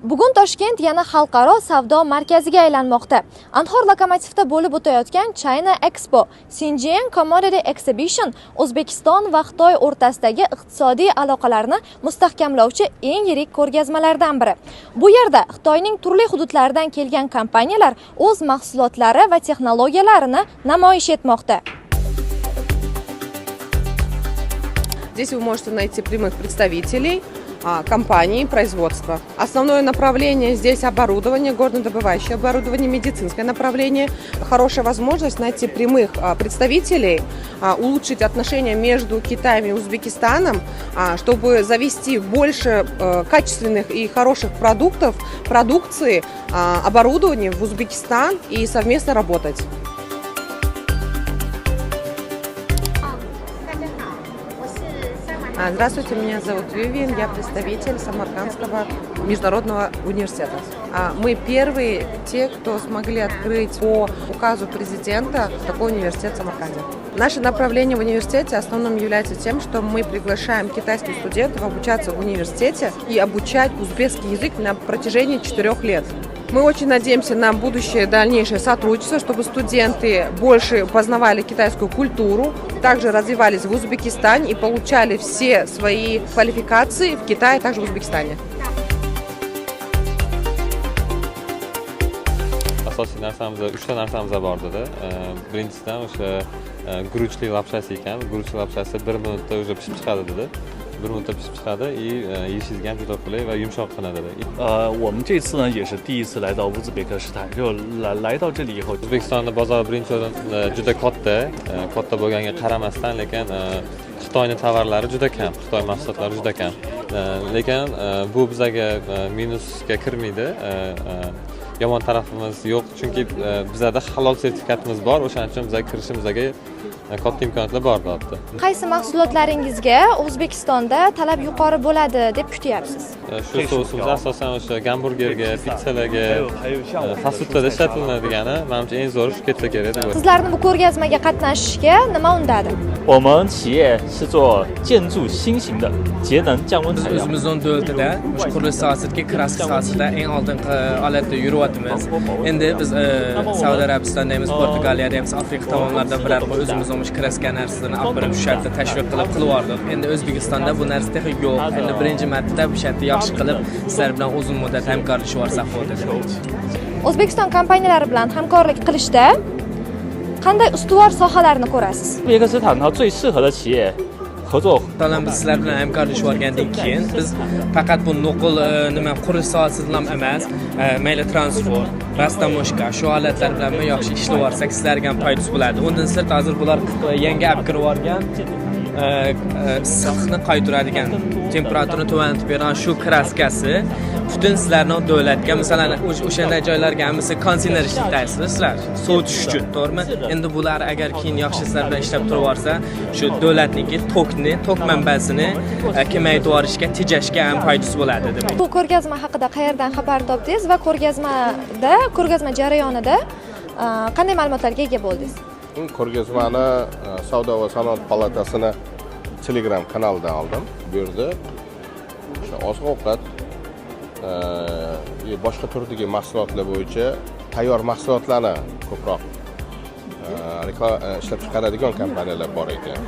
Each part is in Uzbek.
Bugun Toshkent yana xalqaro savdo markaziga aylanmoqda. Anhor lokomotivda bo'lib o'tayotgan China Expo, Xinjiang Commodity Exhibition O'zbekiston va Xitoy o'rtasidagi iqtisodiy aloqalarni mustahkamlovchi eng yirik ko'rgazmalardan biri. Bu yerda Xitoyning turli hududlaridan kelgan kompaniyalar o'z mahsulotlari va texnologiyalarini namoyish etmoqda. Здесь вы можете найти прямых представителей компаний, производства. Основное направление здесь оборудование, горнодобывающее оборудование, медицинское направление. Хорошая возможность найти прямых представителей, улучшить отношения между Китаем и Узбекистаном, чтобы завести больше качественных и хороших продуктов, продукции, оборудования в Узбекистан и совместно работать. Здравствуйте, меня зовут Вивиан, я представитель Самаркандского международного университета. Мы первые, те, кто смогли открыть по указу президента такой университет в Самарканде. Наше направление в университете основным является тем, что мы приглашаем китайских студентов обучаться в университете и обучать узбекский язык на протяжении 4 лет. Мы очень надеемся на будущее дальнейшее сотрудничество, чтобы студенты больше познавали китайскую культуру, также развивались в Узбекистане и получали все свои квалификации в Китае, а также в Узбекистане. Asosiy narsamizda 3 ta narsamiz bor edi. Birinchisidan o'sha guruchli lapshasi ekan. Guruchli lapshasi 1 minutda o'sha pishib chiqadi dedi. 1 minutda pishib chiqadi и yeyishingizga ham juda qulay va yumshoqqina dedi. 我们这次呢也是第一次来到乌兹别克斯坦，就来到这里以后， O'zbekistonda bozor birinchi o'rin juda katta bo'lganiga qaramasdan, lekin Xitoyning tovarlari juda kam, Xitoy mahsulotlari juda kam. Lekin bu bizga minusga kirmaydi. Yomon tarafimiz yo'q, chunki bizda halol sertifikatimiz bor, o'shaning uchun bizga kirishimizga katta imkoniyatlar bor deyapti. Qaysi mahsulotlaringizga O'zbekistonda talab yuqori bo'ladi deb kutyapsiz? Shu sousimiz asosan o'sha gamburgerga, pizzalarga, fast-foodlarda ishlatiladigan, menimcha eng zo'ri shu ketsa kerak deb. Sizlarni bu ko'rgazmaga qatnashishga nima undadi? 我们企业是做建筑新型的节能降温材料。 O'zimizning davlatida qurilish sohasidagi kraska sohasida eng oldingi holatda yuryapmiz. Endi biz Saudiya Arabistondaymiz, Portugaliyadaymiz, Afrika tomonlarida biror o'zimizning kraska narsasini olib borib shu yerda tashviq qilib qilyapmiz. Endi O'zbekistonda bu narsa texnik yo'q. Endi birinchi marta bu yerda yaxshi qilib sizlar bilan uzun muddat hamkorlashib bo'ldi. O'zbekiston kompaniyalari bilan hamkorlik qilishda qanday ustuvor sohalarni ko'rasiz? 乌兹别克斯坦它最适合的企业合作。 Biz sizlar bilan hamkorlashib olgandan keyin biz faqat bu nuqul nima qurish sohasidan emas, mayli transport, rastamoshka shu holatlar bilan yaxshi ishlab olsak sizlarga ham foydasi bo'ladi. Undan sirt hozir bular yangi olib kirib olgan issiqni qaytaradigan, temperaturani tuvanlatib beradigan shu kraskasi butun sizlarning davlatga, masalan, o'shanday joylarga hamisi konseyner ishlatasizlar, sovutish uchun, to'g'rimi? Endi bular agar keyin yaxshi sizlar bilan ishlab turib olsa, shu davlatniki tok manbasini kamaytirib yuborishga, tejashga ham foydasi bo'ladi deb. Bu ko'rgazma haqida qayerdan xabar topdingiz va ko'rgazma jarayonida qanday ma'lumotlarga ega bo'ldingiz? Ko'rgazmani Savdo va sanoat palatasini Telegram kanalidan oldim. Bu yerda o'sha oziq-ovqat boshqa turdagi mahsulotlar bo'yicha tayyor mahsulotlarni ko'proq ishlab chiqaradigan kompaniyalar bor ekan.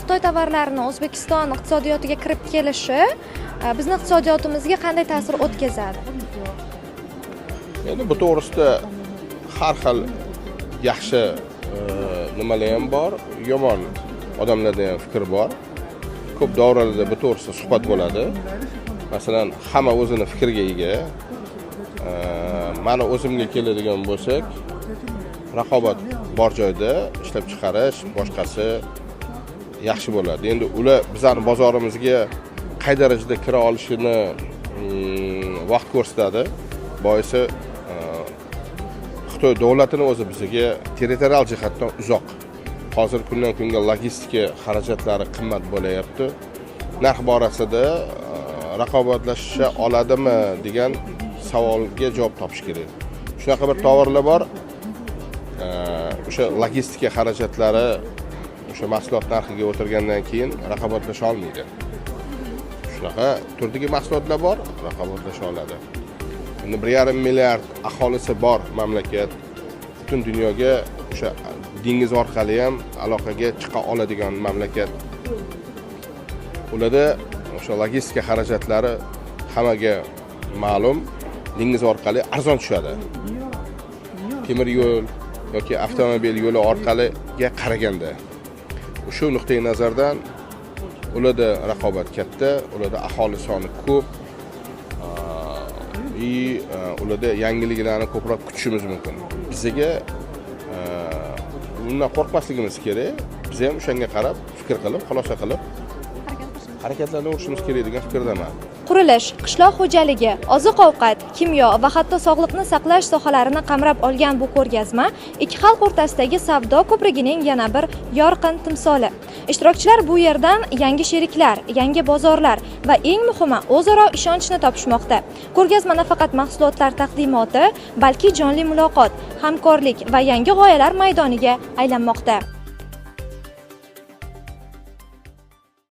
Xitoy tovarlarining O'zbekiston iqtisodiyotiga kirib kelishi bizning iqtisodiyotimizga qanday ta'sir o'tkazadi? Endi bu to'g'risida har xil yaxshi nimalar ham bor, yomon odamlarda ham fikr bor. Ko'p davralarda bu to'g'risida suhbat bo'ladi. Masalan, hamma o'zini fikriga ega. Meni o'zimga keladigan bo'lsak, raqobat bor joyda ishlab chiqarish, boshqasi yaxshi bo'ladi. Endi ular bizning bozorimizga qay darajada kira olishini vaqt ko'rsatadi. Boisi Xitoy davlatining o'zi bizga territorial jihatdan uzoq. Hozir kundan kunga logistika xarajatlari qimmat bo'layapti. Narx borasida raqobatlasha oladimi degan savolga javob topish kerak. Shunaqa bir tovarlar bor. O'sha logistika xarajatlari o'sha mahsulot narxiga o'tirgandan keyin raqobatlasha olmaydi. Shunaqa turdagi mahsulotlar bor, raqobatlasha oladi. Endi 1,5 milliard aholisi bor mamlakat butun dunyoga o'sha dengiz orqali ham aloqaga chiqa oladigan mamlakat. Ularda o'sha logistika xarajatlari hammaga ma'lum, dengiz orqali arzon tushadi. Temir yo'l yoki avtomobil yo'li orqaliga qaraganda. Shu nuqtai nazardan ularda raqobat katta, ularda aholi soni ko'p. Ularda yangiliklarni ko'proq kutishimiz mumkin. Bizga bundan qo'rqmasligimiz kerak. Biz ham o'shanga qarab, fikr qilib, xulosa qilib harakatlanishimiz kerak degan fikrdaman. Qurilish, qishloq xo'jaligi, oziq-ovqat, kimyo va hatto sog'liqni saqlash sohalarini qamrab olgan bu ko'rgazma ikki xalq o'rtasidagi savdo ko'prigining yana bir yorqin timsoli. Ishtirokchilar bu yerdan yangi sheriklar, yangi bozorlar va eng muhimi o'zaro ishonchni topishmoqda. Ko'rgazma nafaqat mahsulotlar taqdimoti, balki jonli muloqot, hamkorlik va yangi g'oyalar maydoniga aylanmoqda.